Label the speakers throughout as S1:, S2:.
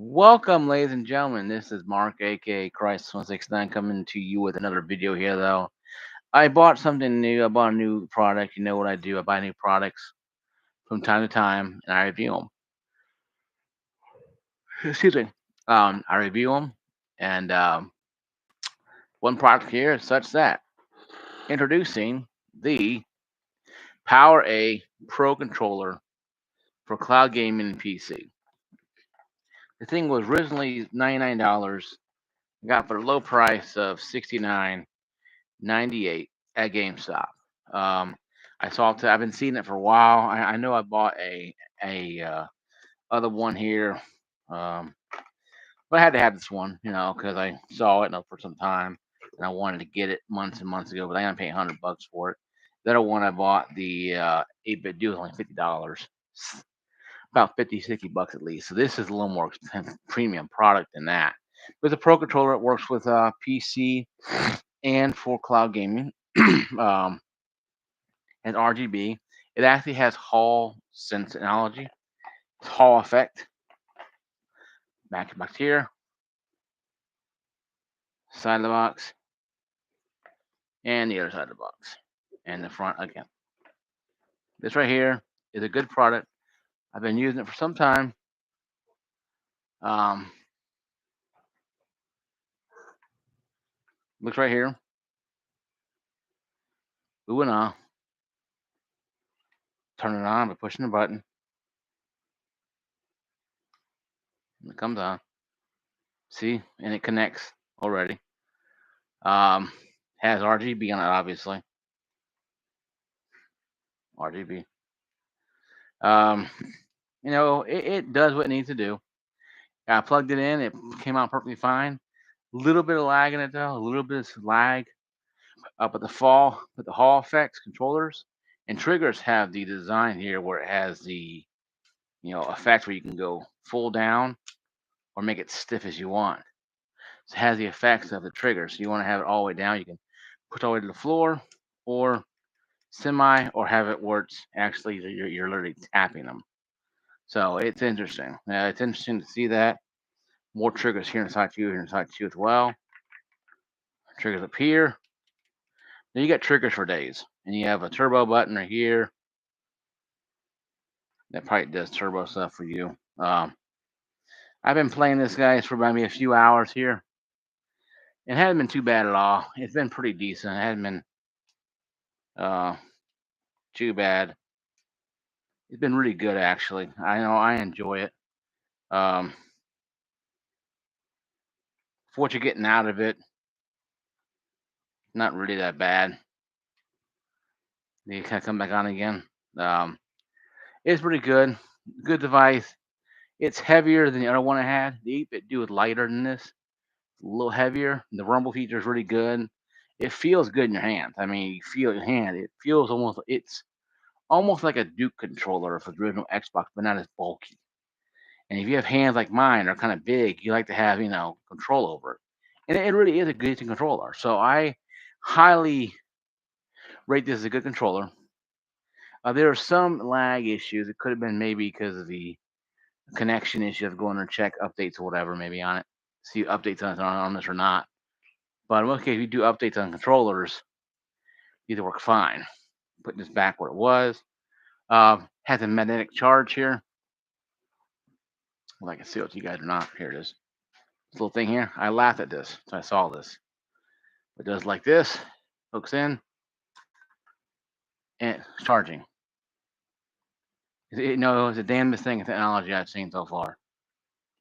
S1: Welcome, ladies and gentlemen. This is Mark, aka Christ169, coming to you with another video here. Though I bought something new, I bought a new product. You know what I do? I buy new products from time to time, and I review them. Excuse me. I review them, and one product here is such that introducing the Power A Pro controller for cloud gaming and PC. The thing was originally $99. I got for a low price of $69.98 at GameStop. Um, I saw it. I've been seeing it for a while. I know I bought a other one here, um, but I had to have this one, because I saw it for some time and I wanted to get it months and months ago. But I got to pay $100 for it. The other one I bought, the 8-bit deal, was only $50, about 50, $60 at least. So this is a little more expensive, premium product than that. With the Pro controller, it works with PC and for cloud gaming. um, and RGB. It actually has Hall sense technology, Hall effect. Back here, side of the box, and the other side of the box, and the front again. This right here is a good product. I've been using it for some time. Um, looks right here. Ooh and ah. Turn it on by pushing the button. And it comes on. See, and it connects already. Has RGB on it, obviously. RGB. Um, it does what it needs to do. I plugged it in. It came out perfectly fine. A little bit of lag in it though. A little bit of lag. But the Hall effects controllers and triggers have the design here where it has the effect where you can go full down or make it stiff as you want. So it has the effects of the triggers. So you want to have it all the way down. You can push all the way to the floor or semi or have it where it's actually you're literally tapping them. So it's interesting. It's interesting to see that. More triggers here inside here inside you as well. Triggers up here. Then you got triggers for days, and you have a turbo button right here that probably does turbo stuff for you. I've been playing this guys for maybe a few hours here. It hasn't been too bad at all. It's been pretty decent. It hasn't been uh, too bad. It's been really good actually. I know I enjoy it. Um, for what you're getting out of it, not really that bad. You kind of come back on again. Um, it's pretty good. Good device. It's heavier than the other one I had. The 8-bit do is lighter than this. A little heavier. The rumble feature is really good. It feels good in your hands. I mean, you feel your hand. It feels it's almost like a Duke controller for the original Xbox, but not as bulky. And if you have hands like mine, are kind of big, you like to have control over it. And it really is a good controller. So I highly rate this as a good controller. There are some lag issues. It could have been maybe because of the connection issue of going to check updates or whatever, maybe on it. See updates on this or not. But in most cases, if you do updates on controllers, these work fine. Putting this back where it was. Has a magnetic charge here. Well, I can see it to you guys or not. Here it is. This little thing here. I laughed at this. So I saw this. It does like this. Hooks in. And it's charging. It's the damnedest thing in technology I've seen so far.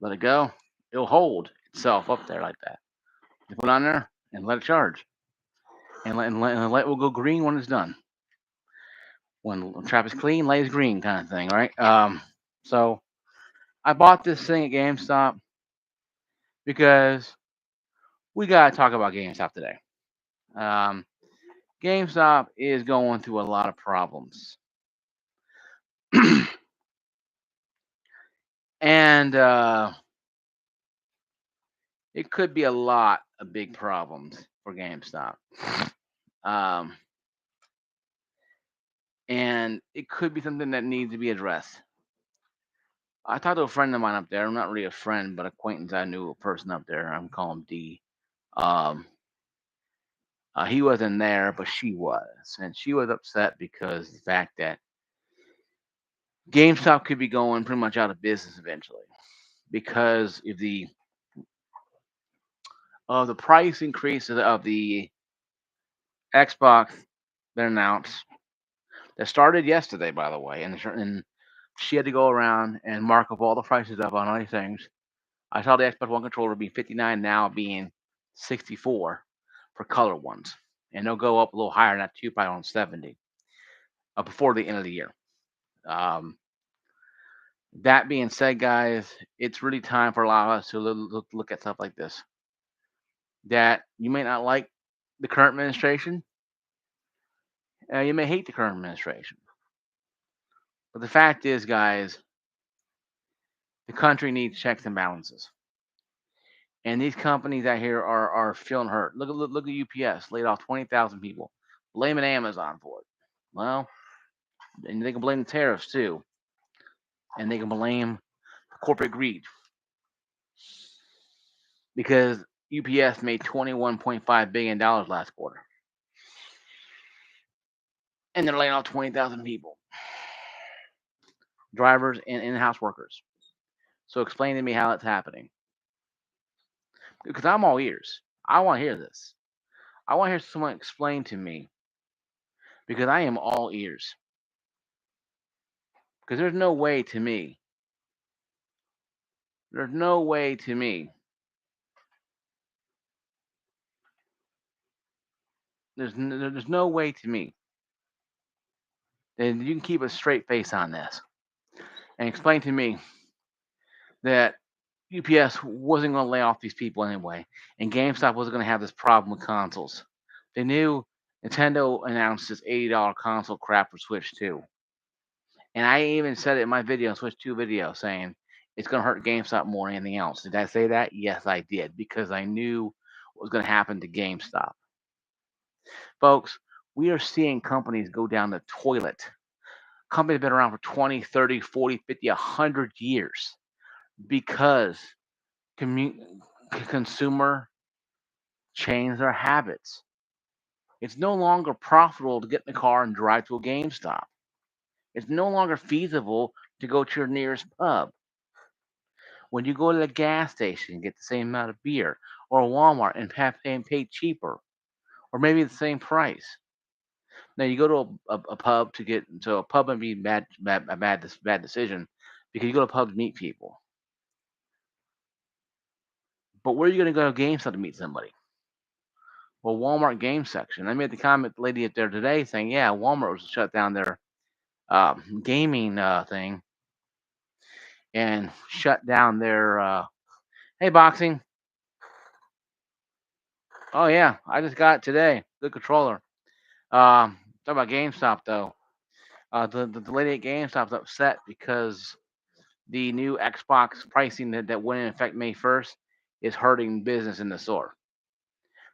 S1: Let it go. It'll hold itself up there like that. You put it on there and let it charge. And the light will go green when it's done. When the trap is clean, light is green kind of thing, right? So I bought this thing at GameStop because we got to talk about GameStop today. Um, GameStop is going through a lot of problems. and it could be a lot of big problems for GameStop. Um, and it could be something that needs to be addressed. I talked to a friend of mine up there. I'm not really a friend, but acquaintance. I knew a person up there. I'm calling him D. Um, he wasn't there, but she was, and she was upset because the fact that GameStop could be going pretty much out of business eventually because of the price increases of the Xbox that announced that started yesterday, by the way, and she had to go around and mark up all the prices up on all these things. I saw the Xbox One controller being 59, now being 64 for color ones, and they'll go up a little higher than that too, probably on 70 before the end of the year. Um, that being said, guys, it's really time for a lot of us to look at stuff like this. That you may not like the current administration, you may hate the current administration, but the fact is, guys, the country needs checks and balances. And these companies out here are feeling hurt. Look at UPS, laid off 20,000 people, blaming Amazon for it. Well, and they can blame the tariffs too, and they can blame corporate greed because UPS made $21.5 billion last quarter, and they're laying off 20,000 people, drivers and in-house workers. So explain to me how it's happening, because I'm all ears. I want to hear this. I want to hear someone explain to me because I am all ears. Because there's no way to me. There's no way to me. There's no way to me. And you can keep a straight face on this and explain to me that UPS wasn't going to lay off these people anyway, and GameStop wasn't going to have this problem with consoles. They knew Nintendo announced this $80 console crap for Switch 2. And I even said it in my video, Switch 2 video, saying it's going to hurt GameStop more than anything else. Did I say that? Yes, I did, because I knew what was going to happen to GameStop. Folks, we are seeing companies go down the toilet. Companies have been around for 20, 30, 40, 50, 100 years because consumer change their habits. It's no longer profitable to get in the car and drive to a GameStop. It's no longer feasible to go to your nearest pub. When you go to the gas station and get the same amount of beer, or Walmart and pay cheaper, or maybe the same price. Now you go to a pub to get so a pub might be bad decision because you go to a pub to meet people. But where are you going to go to GameStop to meet somebody? Well, Walmart game section. I made the comment the lady up there today saying, yeah, Walmart was shut down their gaming thing and shut down their hey boxing. Oh yeah, I just got it today. Good controller. Talk about GameStop though. The lady at GameStop's upset because the new Xbox pricing that went in effect May 1st is hurting business in the store.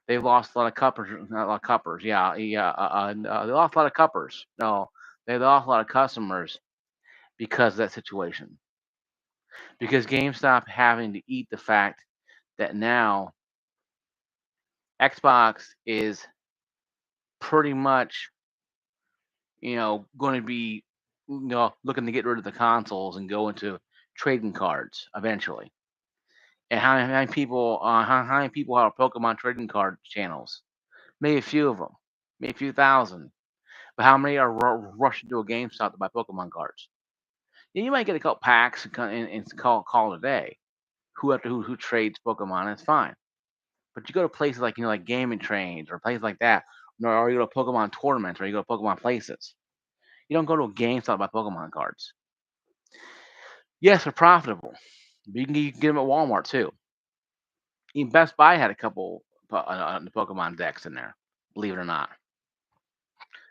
S1: They've lost a lot of cuppers, not a lot of cuppers. Yeah, yeah. They lost a lot of cuppers. No, they lost a lot of customers because of that situation. Because GameStop having to eat the fact that now Xbox is pretty much, going to be, looking to get rid of the consoles and go into trading cards eventually. And how many people, how many people have Pokemon trading card channels? Maybe a few of them, maybe a few thousand. But how many are rushing to a GameStop to buy Pokemon cards? Yeah, you might get a couple packs and call it a day. Who trades Pokemon? That's fine. But you go to places like like Gaming Trains or places like that, or you go to Pokemon tournaments, or you go to Pokemon places. You don't go to a GameStop to buy Pokemon cards. Yes, they're profitable. But you can get them at Walmart too. Even Best Buy had a couple the Pokemon decks in there, believe it or not.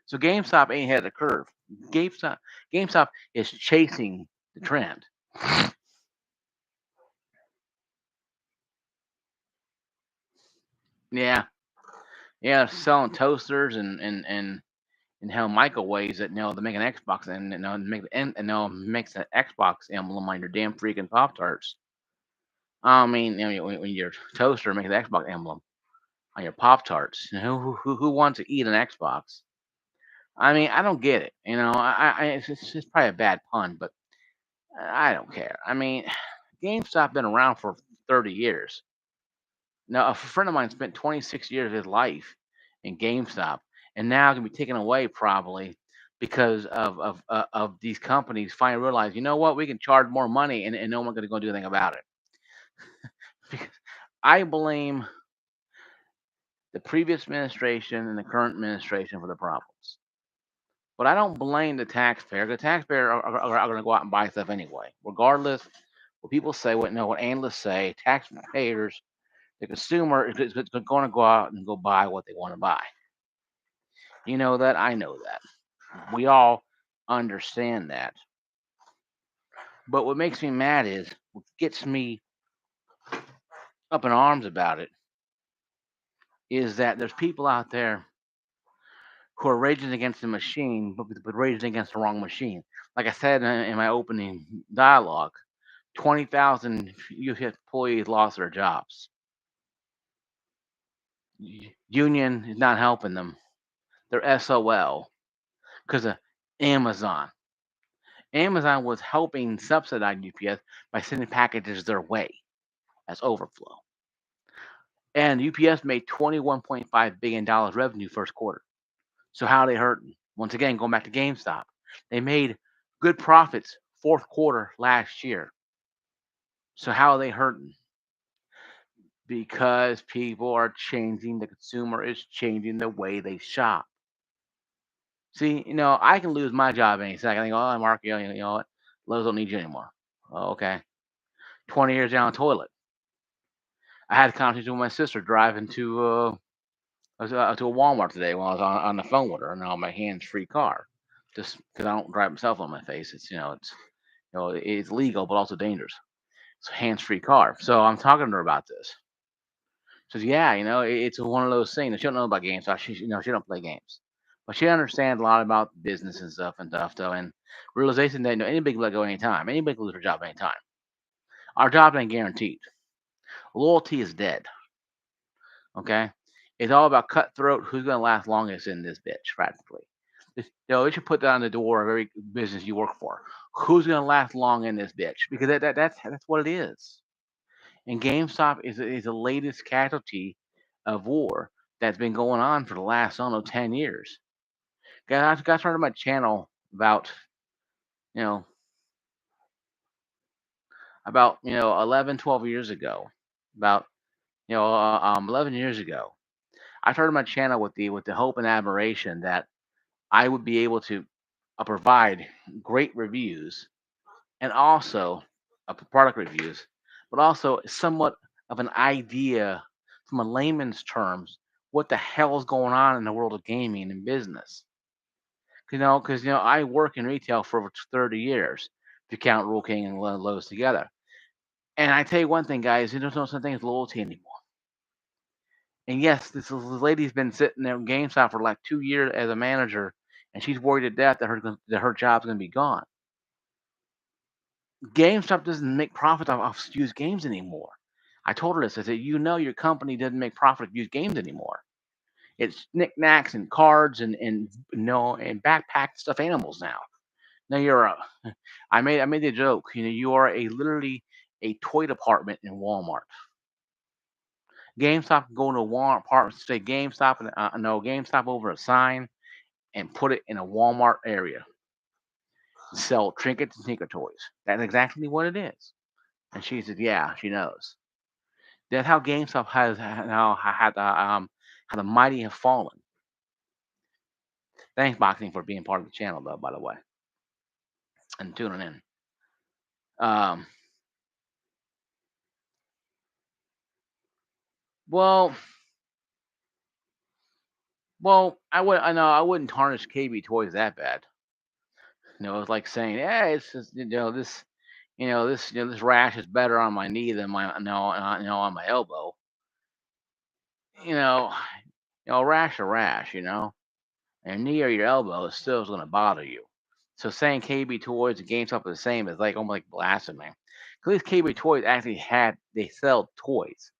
S1: So GameStop ain't ahead of the curve. GameStop GameStop is chasing the trend. Yeah, yeah, selling toasters and and how microwaves that to make an Xbox and make the makes an Xbox emblem on your damn freaking Pop Tarts. I mean, when your toaster makes the Xbox emblem on your Pop Tarts, who wants to eat an Xbox? I mean, I don't get it. It's probably a bad pun, but I don't care. I mean, GameStop been around for 30 years. Now, a friend of mine spent 26 years of his life in GameStop, and now can be taken away probably because of these companies finally realize, you know what, we can charge more money, and no one's going to go do anything about it. Because I blame the previous administration and the current administration for the problems. But I don't blame the taxpayer. The taxpayer are going to go out and buy stuff anyway, regardless what people say. What analysts say. Taxpayers, the consumer is going to go out and go buy what they want to buy. You know that. I know that. We all understand that. But what makes me mad is what gets me up in arms about it is that there's people out there who are raging against the machine, but raging against the wrong machine. Like I said in my opening dialogue, 20,000 U.S. employees lost their jobs. Union is not helping them. They're SOL because of Amazon. Amazon was helping subsidize UPS by sending packages their way as overflow. And UPS made $21.5 billion revenue first quarter. So how are they hurting? Once again, going back to GameStop, they made good profits fourth quarter last year. So how are they hurting? Because people are changing, the consumer is changing the way they shop. See, I can lose my job any second. I think, oh, Mark, you know what? Lowe's don't need you anymore. Oh, okay. 20 years down the toilet. I had a conversation with my sister driving to a Walmart today while I was on the phone with her and on my hands-free car, just because I don't drive myself on my face. It's legal but also dangerous. It's a hands-free car. So I'm talking to her about this. She says, yeah, it's one of those things. She don't know about games. So she don't play games, but she understands a lot about business and stuff though, and realization that anybody can let go anytime. Anybody can lose their job anytime. Our job ain't guaranteed. Loyalty is dead. Okay, it's all about cutthroat. Who's gonna last longest in this bitch, practically. They should put that on the door of every business you work for. Who's gonna last long in this bitch? Because that's what it is. And GameStop is the latest casualty of war that's been going on for the last, I don't know, 10 years. Guys, I got started my channel you know, about 11, 12 years ago. About 11 years ago. I started my channel with the hope and admiration that I would be able to provide great reviews and also product reviews, but also somewhat of an idea from a layman's terms what the hell is going on in the world of gaming and business. Because I work in retail for over 30 years, if you count Rule King and Lowe's together. And I tell you one thing, guys, there's no such thing as loyalty anymore. And yes, this lady's been sitting there in GameStop for like 2 years as a manager, and she's worried to death that her job's going to be gone. GameStop doesn't make profit off used games anymore. I told her this. I said, your company doesn't make profit off used games anymore. It's knickknacks and cards and backpack stuffed animals now. Now you're a. I made the joke. You are literally a toy department in Walmart. GameStop can go into a Walmart department, say GameStop and no GameStop over a sign and put it in a Walmart area. Sell trinkets and tinker toys. That's exactly what it is. And she said, yeah, she knows. That's how GameStop has now had how the mighty have fallen. Thanks, Boxing, for being part of the channel, though. By the way, and tuning in. Um, well, I know I wouldn't tarnish KB Toys that bad. It's like saying, yeah, it's just, this rash is better on my knee than my on my elbow. You know, rash a rash. and your knee or your elbow is still going to bother you. So saying KB Toys and GameStop are the same is like almost like blasphemy. Because these KB Toys actually they sell toys.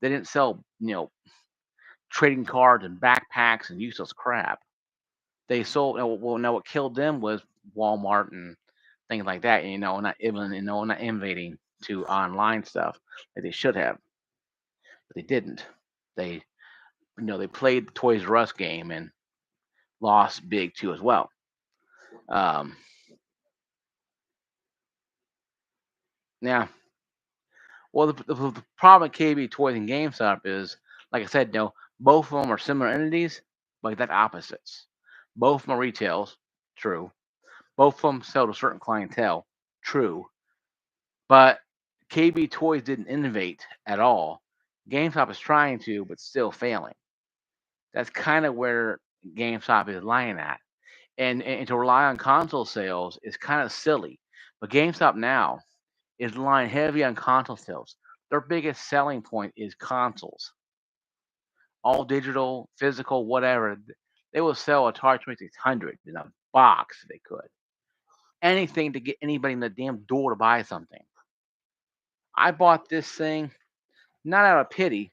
S1: They didn't sell, trading cards and backpacks and useless crap. They sold, well, now what killed them was Walmart and things like that, not even, not innovating to online stuff that they should have, but they didn't. They, they played the Toys R Us game and lost big too as well. Um, yeah, well, the problem with KB Toys and GameStop is, like I said, both of them are similar entities, but that's opposites. Both of them are retails, true. Both of them sell to a certain clientele, true. But KB Toys didn't innovate at all. GameStop is trying to, but still failing. That's kind of where GameStop is lying at. And to rely on console sales is kind of silly. But GameStop now is relying heavy on console sales. Their biggest selling point is consoles. All digital, physical, whatever. They will sell a Atari 2600 in a box if they could. Anything to get anybody in the damn door to buy something. I bought this thing not out of pity,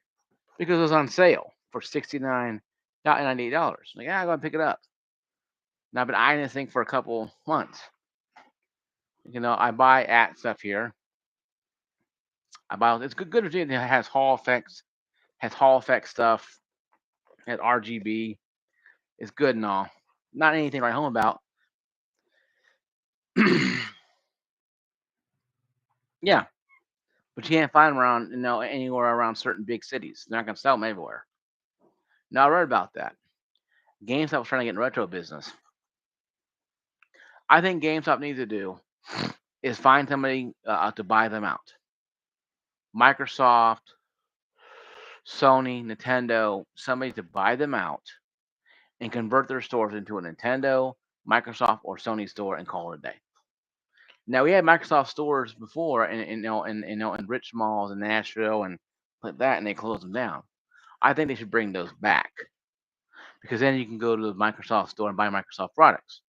S1: because it was on sale for $69.98. Like, yeah, I'm gonna pick it up. Now I've been eyeing this thing for a couple months. I buy at stuff here. I buy it's good. It has Hall effects stuff, has RGB. It's good and all. Not anything to write home about. Yeah, but you can't find them around, anywhere around certain big cities. They're not gonna sell them everywhere. Now I read about that. GameStop was trying to get in retro business. I think GameStop needs to do is find somebody to buy them out. Microsoft, Sony, Nintendo, somebody to buy them out and convert their stores into a Nintendo, Microsoft, or Sony store and call it a day. Now we had Microsoft stores before, in rich malls in Nashville and like that, and they closed them down. I think they should bring those back because then you can go to the Microsoft store and buy Microsoft products,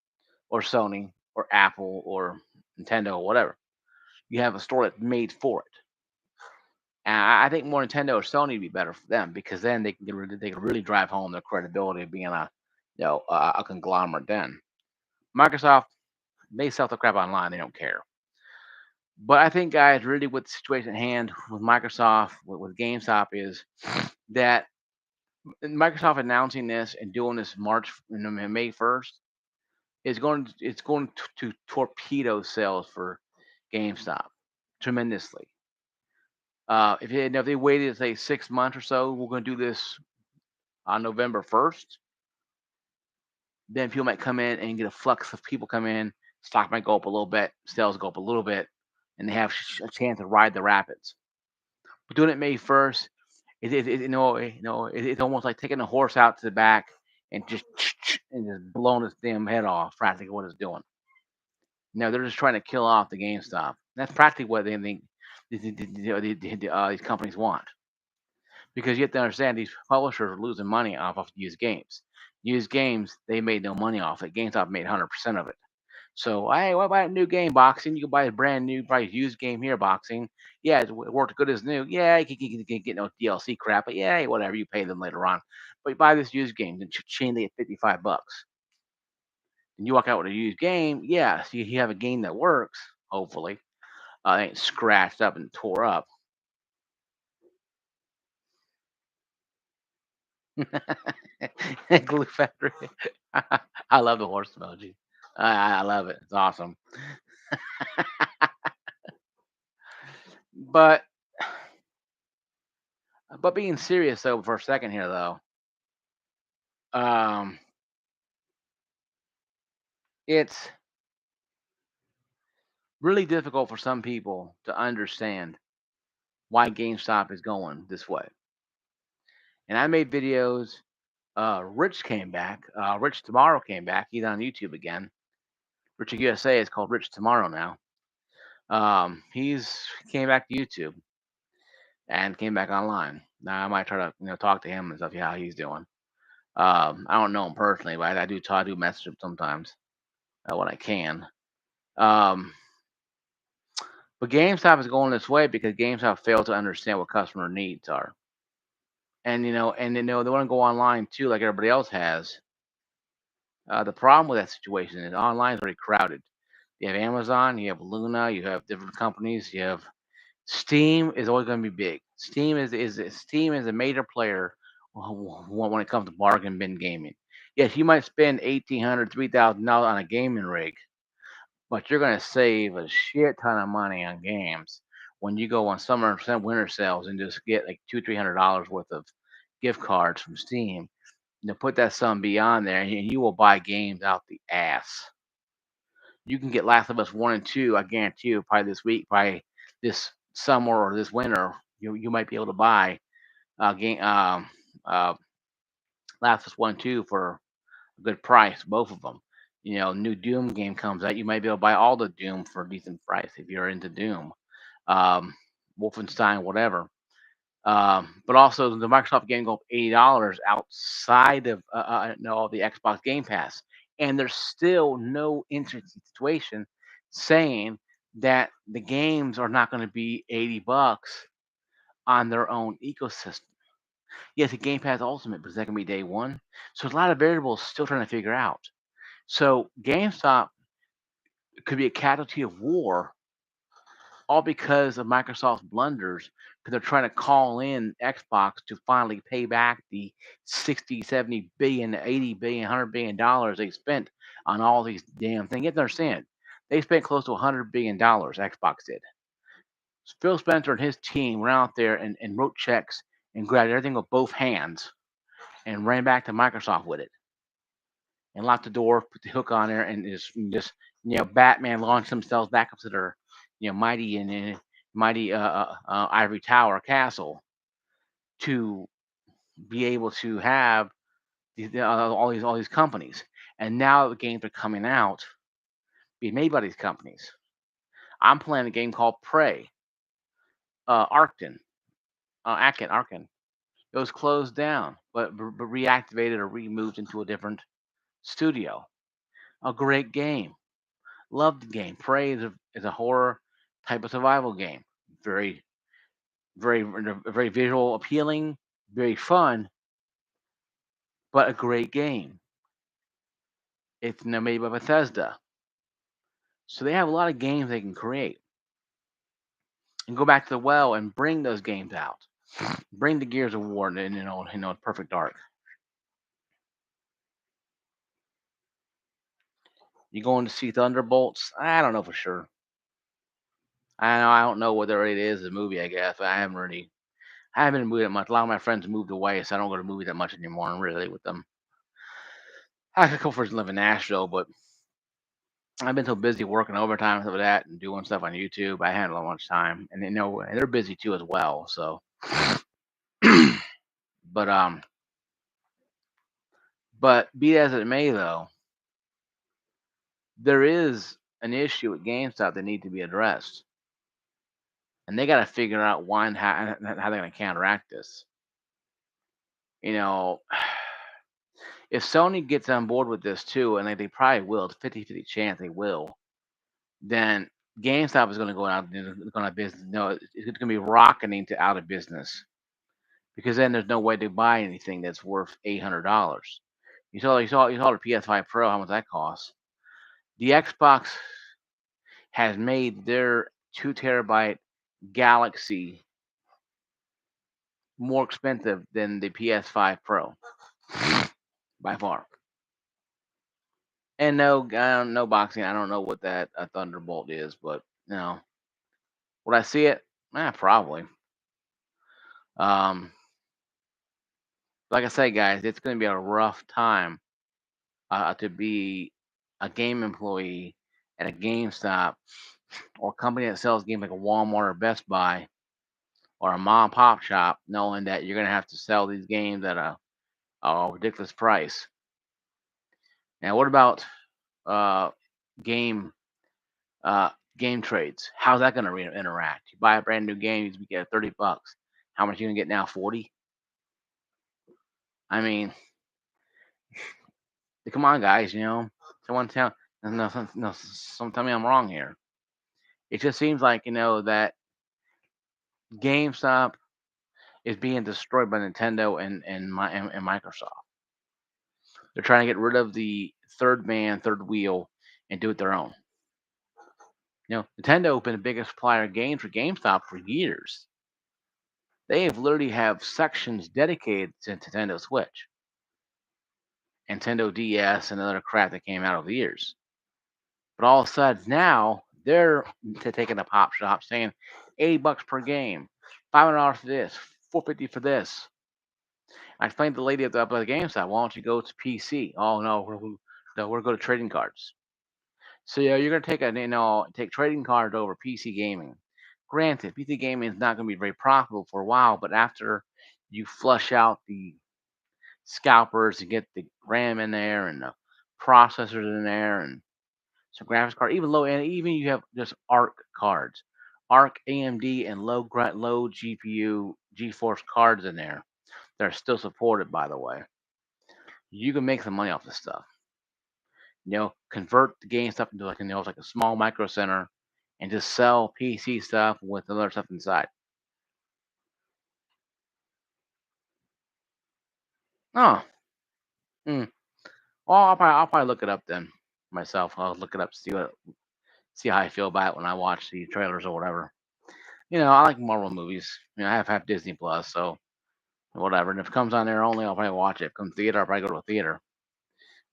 S1: or Sony, or Apple, or Nintendo, or whatever. You have a store that's made for it. And I think more Nintendo or Sony would be better for them because then they can really drive home their credibility of being a conglomerate. Then Microsoft, they sell the crap online, they don't care. But I think, guys, really what the situation at hand with Microsoft, with GameStop is that Microsoft announcing this and doing this May 1st it's going to torpedo sales for GameStop tremendously. If they waited, say, 6 months or so, we're going to do this on November 1st. Then people might come in and get a flux of people come in. Stock might go up a little bit, sales go up a little bit, and they have a chance to ride the rapids. But doing it May 1st, it's almost like taking a horse out to the back and just and just blowing its damn head off. Practically what it's doing. No, they're just trying to kill off the GameStop. That's practically what they think these companies want. Because you have to understand these publishers are losing money off used games. Used games, they made no money off it. GameStop made 100% of it. So, hey, what about a new game, boxing? You can buy a brand new, probably used game here, boxing. Yeah, it worked good as new. Yeah, you can get no DLC crap, but yeah, whatever. You pay them later on. But you buy this used game, and chain they get $55. And you walk out with a used game. Yeah, so you have a game that works, hopefully. Ain't scratched up and tore up. Glue factory. I love the horse emoji. I love it. It's awesome. But being serious though for a second here though, um, it's really difficult for some people to understand why GameStop is going this way. And I made videos. Rich came back. Rich Tomorrow came back. He's on YouTube again. Richard USA is called Rich Tomorrow now. He's came back to YouTube and came back online. Now I might try to talk to him and stuff, how he's doing. I don't know him personally, but I do talk, I do message him sometimes when I can. Um, but GameStop is going this way because GameStop failed to understand what customer needs are, and they want to go online too, like everybody else has. The problem with that situation is online is very crowded. You have Amazon, you have Luna, you have different companies, you have Steam is always going to be big. Steam is a major player when it comes to bargain bin gaming. Yes, you might spend 1,800, $3,000 on a gaming rig, but you're going to save a shit ton of money on games when you go on summer and winter sales and just get like $200, $300 worth of gift cards from Steam. Put that some beyond there, and you will buy games out the ass. You can get Last of Us 1 and 2, I guarantee you, probably this week, probably this summer or this winter, you might be able to buy game uh, Last of Us 1 and 2 for a good price, both of them. New Doom game comes out, you might be able to buy all the Doom for a decent price if you're into Doom. Um, Wolfenstein, whatever. But also the Microsoft game go up $80 outside of no, the Xbox Game Pass, and there's still no interesting situation saying that the games are not going to be $80 on their own ecosystem. Yes, the Game Pass Ultimate, but is that going to be day one? So there's a lot of variables still trying to figure out. So GameStop could be a casualty of war all because of Microsoft's blunders, because they're trying to call in Xbox to finally pay back the 60, 70 billion, 80 billion, $100 billion they spent on all these damn things. You have to understand, they spent close to $100 billion, Xbox did. Phil Spencer and his team went out there and wrote checks and grabbed everything with both hands and ran back to Microsoft with it and locked the door, put the hook on there, and just Batman launched themselves back up to their mighty and mighty ivory tower castle to be able to have all these companies. And now the games are coming out being made by these companies. I'm playing a game called Prey, Arcton, Arkin. It was closed down, but reactivated or removed into a different studio. A great game. Loved the game. Prey is a horror type of survival game. Very, very visual appealing, very fun, but a great game. It's made by Bethesda. So they have a lot of games they can create. And go back to the well and bring those games out. Bring the Gears of War and Perfect Dark. You going to see Thunderbolts? I don't know for sure. I don't know whether it is a movie, I guess. I haven't moved that much. A lot of my friends moved away, so I don't go to movies that much anymore, really, with them. I could go for live in Nashville, but I've been so busy working overtime and stuff like that and doing stuff on YouTube. I haven't had much time, and and they're busy too as well. So, but be as it may, though, there is an issue at GameStop that need to be addressed, and they got to figure out one how they're going to counteract this. You know, if Sony gets on board with this too, and they probably will, it's a 50-50 chance they will, then GameStop is going to go out and going out of business. No, it's going to be rocketing to out of business because then there's no way to buy anything that's worth $800. You saw the PS5 Pro. How much that costs? The Xbox has made their 2 terabyte Galaxy more expensive than the PS5 Pro by far. And no, no boxing. I don't know what that a Thunderbolt is, but would I see it? Probably. Um, like I say, guys, it's going to be a rough time to be a game employee at a GameStop or a company that sells games like a Walmart or Best Buy or a mom and pop shop, knowing that you're going to have to sell these games at a ridiculous price. Now, what about uh, game uh, game trades? How's that going to interact? You buy a brand new game, you get $30. How much you going to get now? 40. I mean, Come on, guys, someone tell no, no, someone tell me I'm wrong here. It just seems like that GameStop is being destroyed by Nintendo and Microsoft. They're trying to get rid of the third man, third wheel, and do it their own. Nintendo has been the biggest supplier of games for GameStop for years. They have literally have sections dedicated to Nintendo Switch, Nintendo DS, and other crap that came out over the years. But all of a sudden now they're taking a pop shop saying $80 per game, $500 for this, $450 for this. I explained to the lady up at the GameStop, why don't you go to PC? Oh no, we're going to trading cards. So yeah, you're gonna take trading cards over PC gaming. Granted, PC gaming is not gonna be very profitable for a while, but after you flush out the scalpers and get the RAM in there and the processors in there and some graphics card, even low end, even you have just ARC cards, ARC AMD and low GPU GeForce cards in there that are still supported, by the way. You can make some money off this stuff. Convert the game stuff into like a small micro center and just sell PC stuff with other stuff inside. Oh, hmm. Well, I'll probably look it up then myself. I'll look it up, see how I feel about it when I watch the trailers or whatever. I like Marvel movies. I have Disney Plus, so whatever. And if it comes on there only, I'll probably watch it. If it comes theater, I'll probably go to a theater.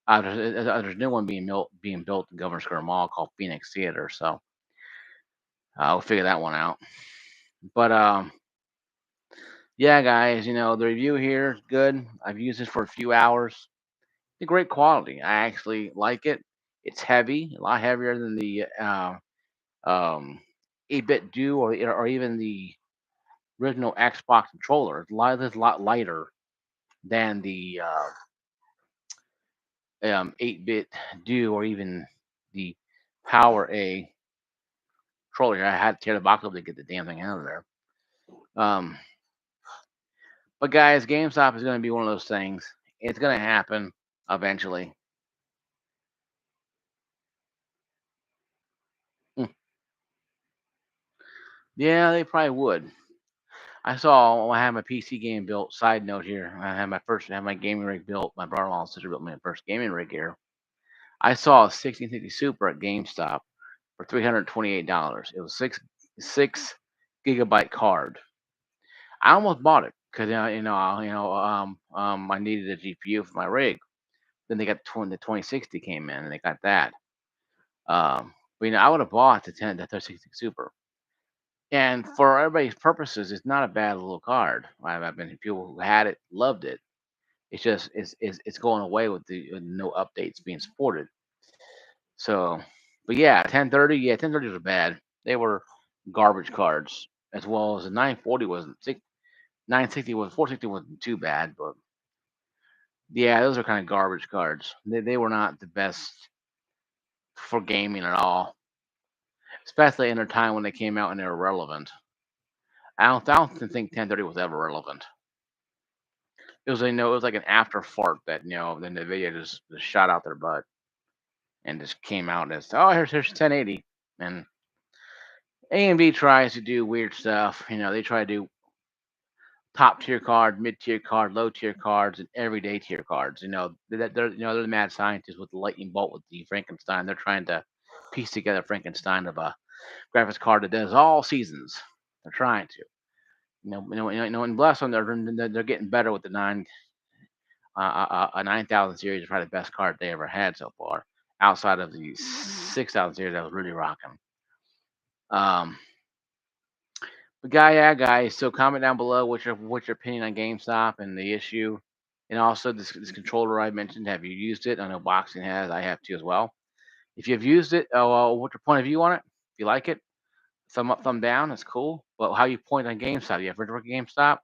S1: There's a new one being built in Governor Square Mall called Phoenix Theater, so I'll figure that one out. But yeah, guys, the review here is good. I've used it for a few hours. It's great quality. I actually like it. It's heavy, a lot heavier than the um, 8-bit do or even the original Xbox controller. It's a lot lighter than the 8-bit do or even the Power A controller. I had to tear the box open to get the damn thing out of there. Um, but guys, GameStop is going to be one of those things. It's going to happen eventually. Hmm. Yeah, they probably would. I had my PC game built. Side note here, I had my gaming rig built. My brother-in-law and sister built my first gaming rig here. I saw a 1650 Super at GameStop for $328. It was six gigabyte card. I almost bought it because I needed a GPU for my rig. Then they got the 2060 came in and they got that. But I would have bought the 360 Super. And for everybody's purposes, it's not a bad little card. I've been people who had it loved it. It's just it's going away with no updates being supported. So, but yeah, 1030, yeah, 1030s were bad. They were garbage cards as well as the 940 wasn't 960 was 460 wasn't too bad, but yeah, those are kind of garbage cards. They were not the best for gaming at all, especially in their time when they came out and they were relevant. I don't think 1030 was ever relevant. It was like an after fart that then the video just shot out their butt and just came out as here's 1080. And AMD tries to do weird stuff. They try to do top tier card, mid tier card, low tier cards, and everyday tier cards. They're the mad scientists with the lightning bolt with the Frankenstein. They're trying to piece together Frankenstein of a graphics card that does all seasons. They're trying to. And bless them, they're getting better with the 9000 series is probably the best card they ever had so far, outside of the 6000 series that was really rocking. Um, but yeah, guys. So comment down below what's your opinion on GameStop and the issue, and also this controller I mentioned. Have you used it? I know boxing has. I have too as well. If you've used it, what's your point of view on it? If you like it, thumb up, thumb down. That's cool. But how you point on GameStop? You ever worked at GameStop?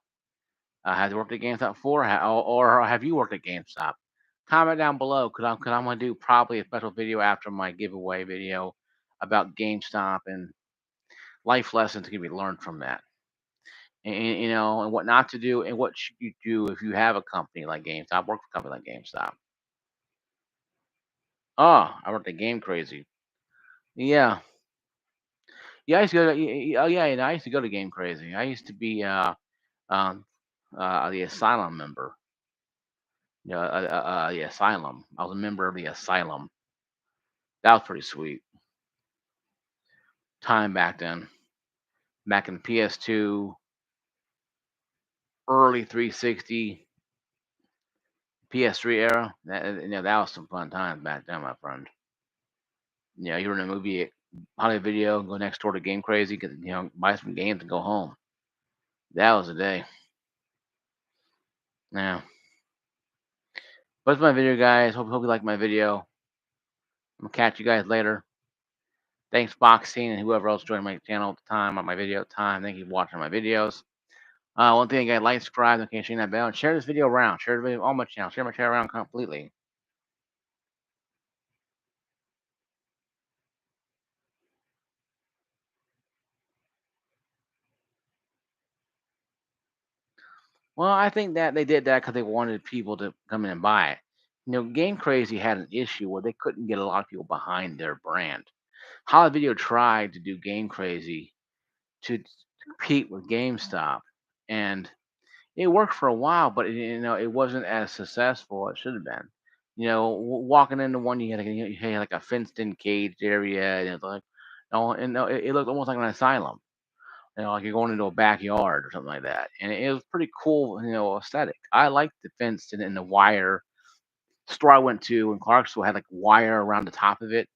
S1: Have you worked at GameStop before, or have you worked at GameStop? Comment down below, cause I'm gonna do probably a special video after my giveaway video about GameStop and life lessons can be learned from that, and what not to do, and what should you do if you have a company like GameStop, work for a company like GameStop. Oh, I worked at Game Crazy. Yeah. Yeah, I used to go to, oh yeah, I used to go to Game Crazy. I used to be um the Asylum member. Yeah, the Asylum. I was a member of the Asylum. That was pretty sweet. Time back then. Back in PS2, early 360, PS3 era. That was some fun times back then, my friend. You were in a movie at Hollywood Video, go next door to Game Crazy, get, buy some games and go home. That was the day. Yeah. But that's my video, guys. Hope you like my video. I'm gonna catch you guys later. Thanks, Boxing, and whoever else joined my channel at the time, on my video at the time. Thank you for watching my videos. One thing, guys, like, subscribe, okay, share that bell, and share this video around. Share the video on my channel. Share my channel around completely. Well, I think that they did that because they wanted people to come in and buy it. Game Crazy had an issue where they couldn't get a lot of people behind their brand. Hollywood Video tried to do Game Crazy to compete with GameStop, and it worked for a while, but it wasn't as successful as it should have been. Walking into one, you had like a fenced-in caged area, and it's like, no, and no, it looked almost like an asylum. Like you're going into a backyard or something like that, and it was pretty cool, aesthetic. I liked the fence and the wire. Store I went to in Clarksville had like wire around the top of it,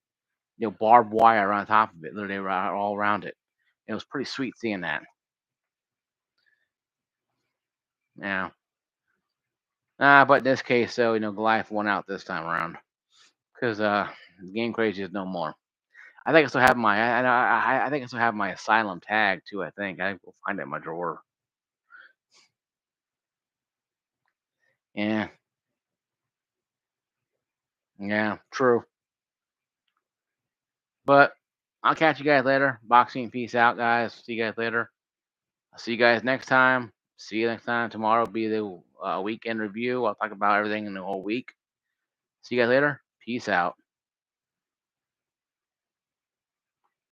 S1: barbed wire around top of it, literally all around it. It was pretty sweet seeing that. Yeah. But in this case, though, Goliath won out this time around because Game Crazy is no more. I think I still have my I think I still have my Asylum tag too. I think I will find it in my drawer. Yeah, yeah, true. But I'll catch you guys later. Boxing, peace out, guys. See you guys later. I'll see you guys next time. See you next time. Tomorrow will be the weekend review. I'll talk about everything in the whole week. See you guys later. Peace out.